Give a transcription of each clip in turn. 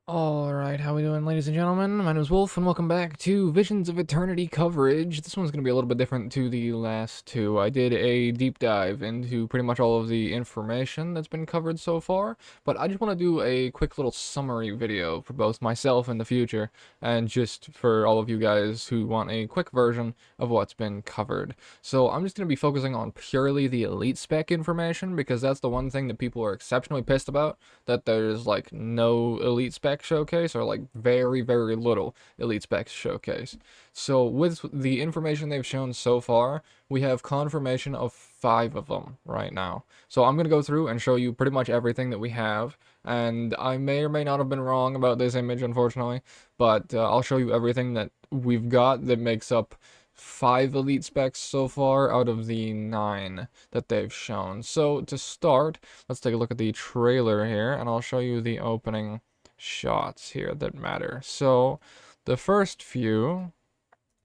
Alright, how we doing, ladies and gentlemen? My name is Wolf, and welcome back to Visions of Eternity coverage. This one's going to be a little bit different to the last two. I did a deep dive into pretty much all of the information that's been covered so far, but I just want to do a quick little summary video for both myself and the future, and just for all of you guys who want a quick version of what's been covered. So I'm just going to be focusing on purely the elite spec information, because that's the one thing that people are exceptionally pissed about, that there's like no elite spec showcase, or like very, very little elite spec showcase. So with the information they've shown so far, we have confirmation of 5 of them right now. So I'm going to go through and show you pretty much everything that we have, and I may or may not have been wrong about this image, unfortunately, but I'll show you everything that we've got that makes up 5 elite specs so far out of the 9 that they've shown. So to start, let's take a look at the trailer here, and I'll show you the opening shots here that matter. So the first few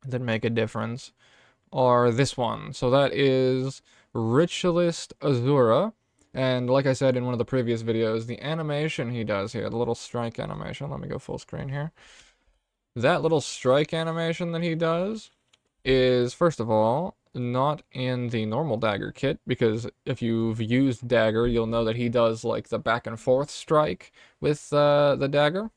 that make a difference are this one. So that is Ritualist Azura. And like I said in one of the previous videos, the animation he does here, the little strike animation, let me go full screen here. That little strike animation that he does is, first of all, not in the normal dagger kit, because if you've used dagger, you'll know that he does like the back and forth strike with the dagger.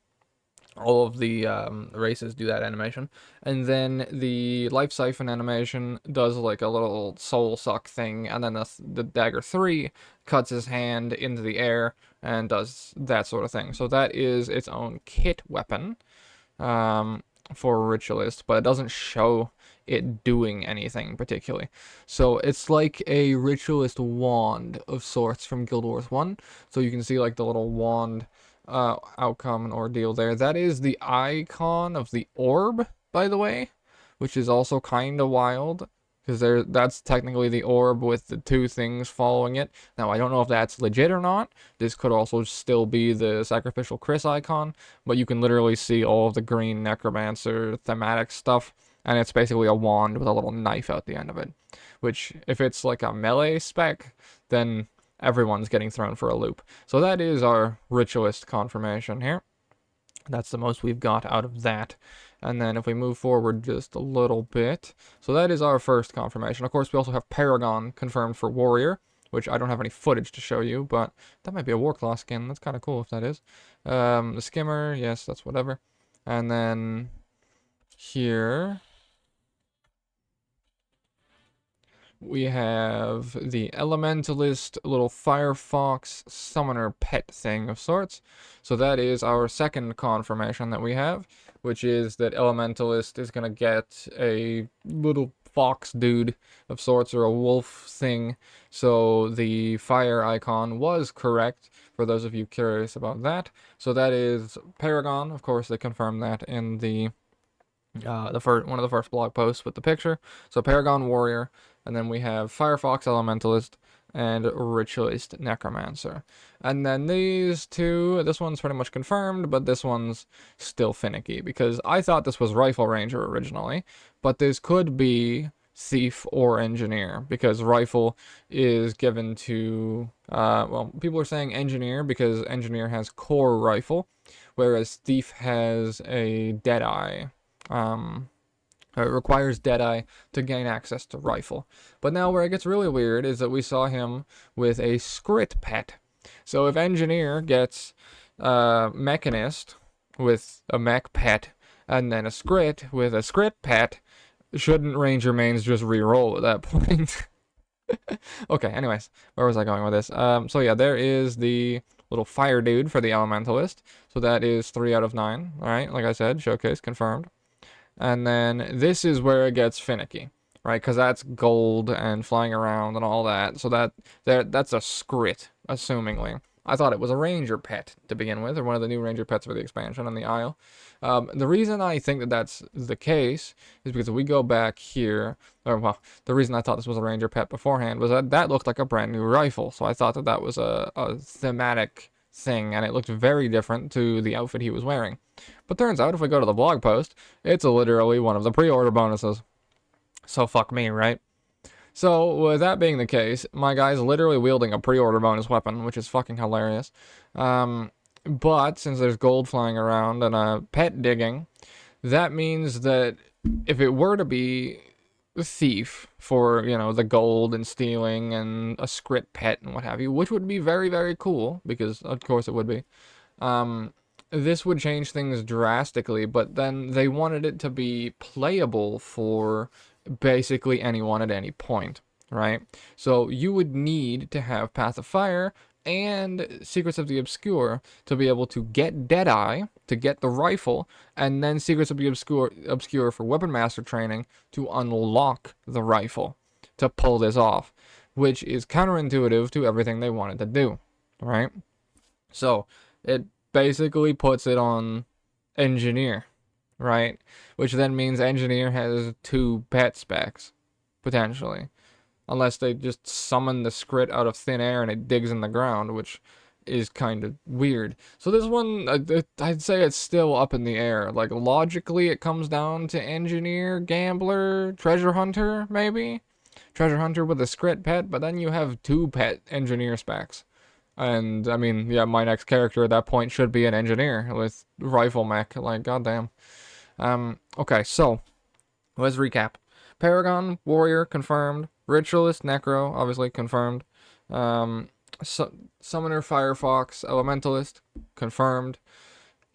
All of the races do that animation. And then the life siphon animation does like a little soul suck thing, and then the dagger 3 cuts his hand into the air and does that sort of thing. So that is its own kit weapon for Ritualist, but it doesn't show it doing anything particularly. So it's like a Ritualist wand of sorts from Guild Wars 1. So you can see like the little wand outcome and ordeal there. That is the icon of the orb, by the way, which is also kind of wild, because that's technically the orb with the 2 things following it. Now, I don't know if that's legit or not. This could also still be the Sacrificial Chris icon, but you can literally see all of the green Necromancer thematic stuff, and it's basically a wand with a little knife out the end of it, which, if it's like a melee spec, then everyone's getting thrown for a loop. So that is our Ritualist confirmation here. That's the most we've got out of that. And then if we move forward just a little bit, so that is our first confirmation. Of course, we also have Paragon confirmed for Warrior, which I don't have any footage to show you, but that might be a Warclaw skin. That's kind of cool if that is. The Skimmer, yes, that's whatever. And then here we have the Elementalist little Firefox summoner pet thing of sorts. So that is our second confirmation that we have, which is that Elementalist is going to get a little fox dude of sorts, or a wolf thing. So the fire icon was correct, for those of you curious about that. So that is Paragon. Of course, they confirmed that in the one of the first blog posts with the picture. So Paragon Warrior, and then we have Firefox Elementalist and Ritualist Necromancer. And then these two, this one's pretty much confirmed, but this one's still finicky, because I thought this was Rifle Ranger originally, but this could be Thief or Engineer, because Rifle is given to, well, people are saying Engineer because Engineer has Core Rifle, whereas Thief has a Deadeye. It requires Deadeye to gain access to Rifle. But now where it gets really weird is that we saw him with a Scrit pet. So if Engineer gets Mechanist with a Mech pet, and then a Scrit with a Scrit pet, shouldn't Ranger mains just re-roll at that point? Okay, anyways, where was I going with this? So yeah, there is the little fire dude for the Elementalist. So that is 3 out of 9. Alright, like I said, showcase confirmed. And then this is where it gets finicky, right? Because that's gold and flying around and all that. So that's a Scrit, assumingly. I thought it was a Ranger pet to begin with, or one of the new Ranger pets for the expansion on the Isle. The reason I think that that's the case is because if we go back here, or well, the reason I thought this was a Ranger pet beforehand was that looked like a brand new rifle. So I thought that was a thematic thing, and it looked very different to the outfit he was wearing. But turns out, if we go to the blog post, it's literally one of the pre-order bonuses. So fuck me, right? So, with that being the case, my guy's literally wielding a pre-order bonus weapon, which is fucking hilarious. But since there's gold flying around and a pet digging, that means that if it were to be a thief for, you know, the gold and stealing and a script pet and what have you, which would be very, very cool, because of course it would be, um, this would change things drastically, but then they wanted it to be playable for basically anyone at any point, right? So you would need to have Path of Fire and Secrets of the Obscure to be able to get Deadeye, to get the rifle, and then Secrets of the Obscure for Weapon Master training to unlock the rifle to pull this off, which is counterintuitive to everything they wanted to do, right? So it basically puts it on Engineer, right? Which then means Engineer has 2 pet specs, potentially. Unless they just summon the script out of thin air and it digs in the ground, which is kind of weird. So this one, I'd say it's still up in the air. Like, logically, it comes down to Engineer, Gambler, Treasure Hunter, maybe? Treasure Hunter with a script pet, but then you have 2 pet Engineer specs. And, I mean, yeah, my next character at that point should be an Engineer with Rifle Mech. Like, goddamn. Okay, so, let's recap. Paragon, Warrior, confirmed. Ritualist, Necro, obviously confirmed. Summoner, Firefox, Elementalist, confirmed.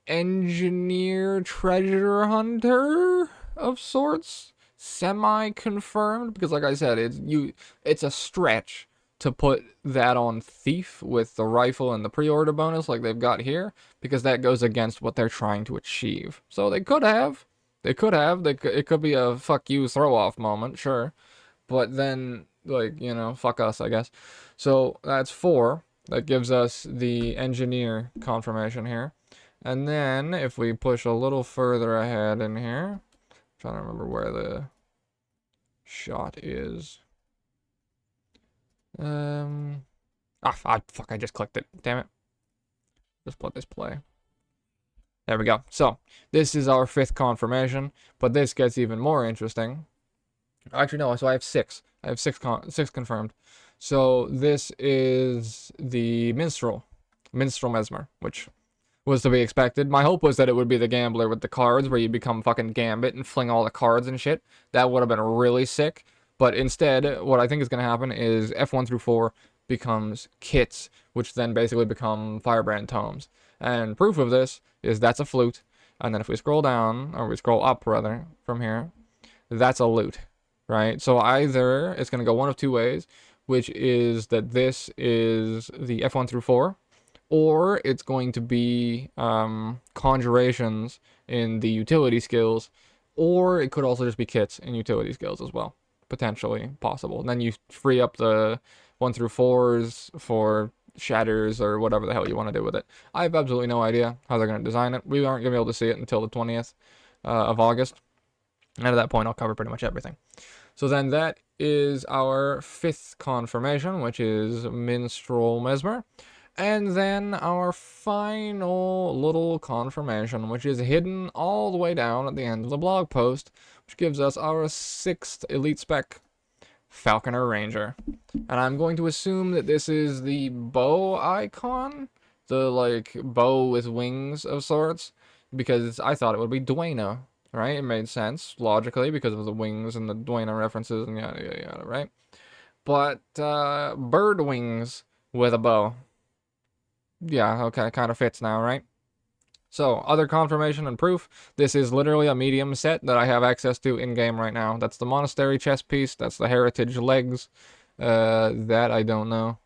Engineer, Treasure Hunter of sorts, semi-confirmed, because like I said, it's a stretch to put that on Thief with the rifle and the pre-order bonus like they've got here, because that goes against what they're trying to achieve. So they could have. It could be a fuck you throw-off moment, sure. But then, like, you know, fuck us, I guess. So that's 4. That gives us the Engineer confirmation here. And then, if we push a little further ahead in here, I'm trying to remember where the shot is. Fuck, I just clicked it. Damn it. Just let this play. There we go. So, this is our 5th confirmation, but this gets even more interesting. Actually, no, so I have 6. I have 6 confirmed. So, this is the Minstrel Mesmer, which was to be expected. My hope was that it would be the Gambler with the cards, where you become fucking Gambit and fling all the cards and shit. That would have been really sick. But instead, what I think is going to happen is F1 through 4 becomes kits, which then basically become Firebrand tomes. And proof of this is that's a flute. And then if we scroll down, or we scroll up rather, from here, that's a loot, right? So either it's going to go one of 2 ways, which is that this is the F1 through 4, or it's going to be conjurations in the utility skills, or it could also just be kits in utility skills as well. Potentially possible. And then you free up the 1 through 4s for shatters or whatever the hell you want to do with it. I have absolutely no idea how they're going to design it. We aren't going to be able to see it until the 20th of August. And at that point, I'll cover pretty much everything. So then that is our 5th confirmation, which is Minstrel Mesmer. And then our final little confirmation, which is hidden all the way down at the end of the blog post, which gives us our 6th elite spec, Falconer Ranger. And I'm going to assume that this is the bow icon, the, like, bow with wings of sorts, because I thought it would be Dwayna, right? It made sense, logically, because of the wings and the Dwayna references and yada, yada, yada, right? But, bird wings with a bow. Yeah, okay, kind of fits now, right? So, other confirmation and proof, this is literally a medium set that I have access to in-game right now. That's the Monastery chest piece, that's the Heritage legs, that I don't know.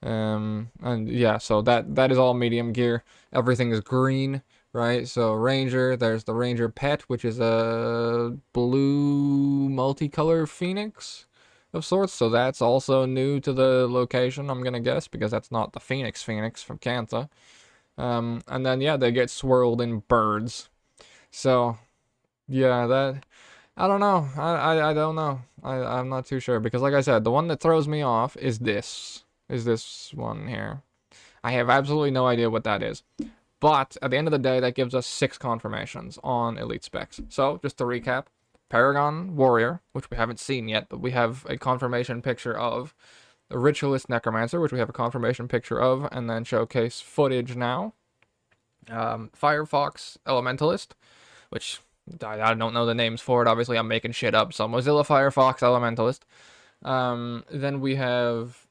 And yeah, so that is all medium gear. Everything is green, right? So, Ranger, there's the Ranger pet, which is a blue multicolor phoenix of sorts, so that's also new to the location, I'm gonna guess, because that's not the Phoenix from Cantha. And then, yeah, they get swirled in birds. So, yeah, that, I don't know. I don't know. I'm not too sure, because like I said, the one that throws me off is this one here. I have absolutely no idea what that is. But, at the end of the day, that gives us 6 confirmations on elite specs. So, just to recap, Paragon Warrior, which we haven't seen yet, but we have a confirmation picture of. The Ritualist Necromancer, which we have a confirmation picture of, and then showcase footage now. Firefox Elementalist, which I don't know the names for it. Obviously, I'm making shit up. So Mozilla Firefox Elementalist. Then we have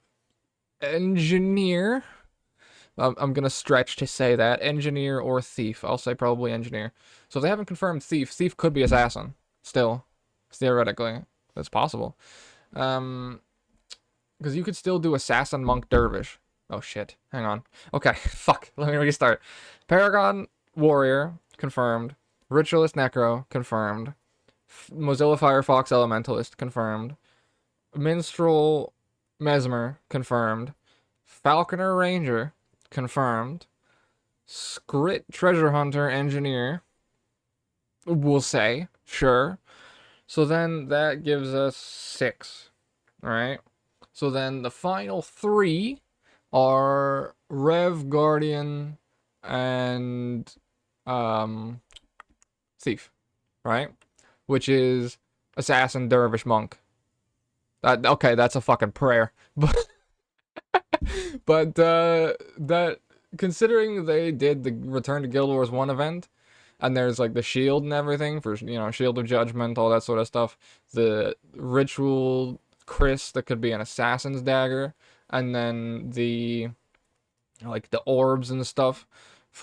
Engineer. I'm gonna stretch to say that Engineer or Thief. I'll say probably Engineer. So if they haven't confirmed Thief, Thief could be Assassin. Still, theoretically, that's possible. Because you could still do Assassin, Monk, Dervish. Oh shit, hang on. Okay, fuck. Let me restart. Paragon Warrior confirmed. Ritualist Necro confirmed. Mozilla Firefox Elementalist confirmed. Minstrel Mesmer confirmed. Falconer Ranger confirmed. Scrit Treasure Hunter Engineer. We'll say, sure. So then that gives us 6. Alright. So then the final 3 are Rev Guardian and Thief. Right? Which is Assassin, Dervish, Monk. Okay, that's a fucking prayer. But that considering they did the Return to Guild Wars 1 event, and there's like the shield and everything for, Shield of Judgment, all that sort of stuff. The ritual Chris that could be an assassin's dagger, and then the orbs and stuff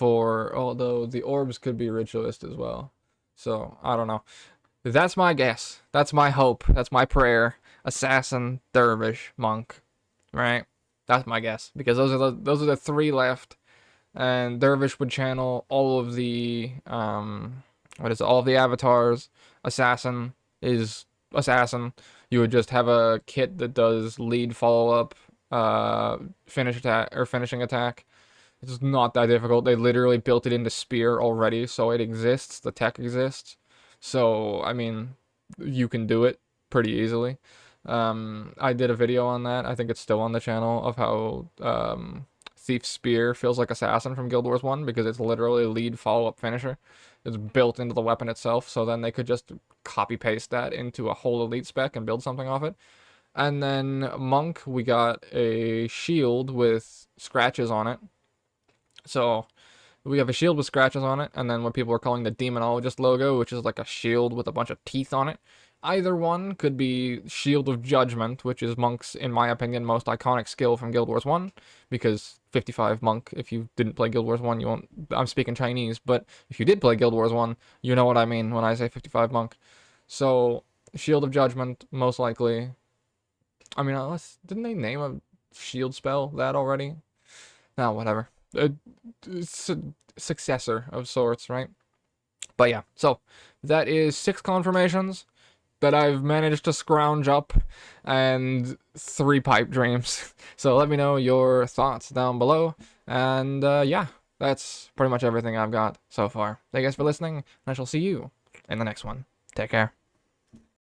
although the orbs could be ritualist as well. So I don't know. That's my guess. That's my hope. That's my prayer. Assassin, Dervish, Monk. Right? That's my guess. Because those are the 3 left. And Dervish would channel all of the all of the avatars. Assassin is Assassin. You would just have a kit that does lead follow-up, finish attack or finishing attack. It's not that difficult. They literally built it into Spear already, so it exists. The tech exists. So, I mean, you can do it pretty easily. I did a video on that. I think it's still on the channel of how Thief Spear feels like Assassin from Guild Wars 1 because it's literally lead follow-up finisher. It's built into the weapon itself, so then they could just copy-paste that into a whole elite spec and build something off it. And then Monk, we got a shield with scratches on it. So we have a shield with scratches on it, and then what people are calling the Demonologist logo, which is like a shield with a bunch of teeth on it. Either one could be Shield of Judgment, which is Monk's, in my opinion, most iconic skill from Guild Wars 1, because 55 Monk, if you didn't play Guild Wars 1, you won't, I'm speaking Chinese, but if you did play Guild Wars 1, you know what I mean when I say 55 Monk. So, Shield of Judgment, most likely. I mean, didn't they name a shield spell that already? No, whatever. Successor of sorts, right? But yeah, so that is 6 confirmations that I've managed to scrounge up and 3 pipe dreams. So let me know your thoughts down below. And yeah, that's pretty much everything I've got so far. Thank you guys for listening, and I shall see you in the next one. Take care.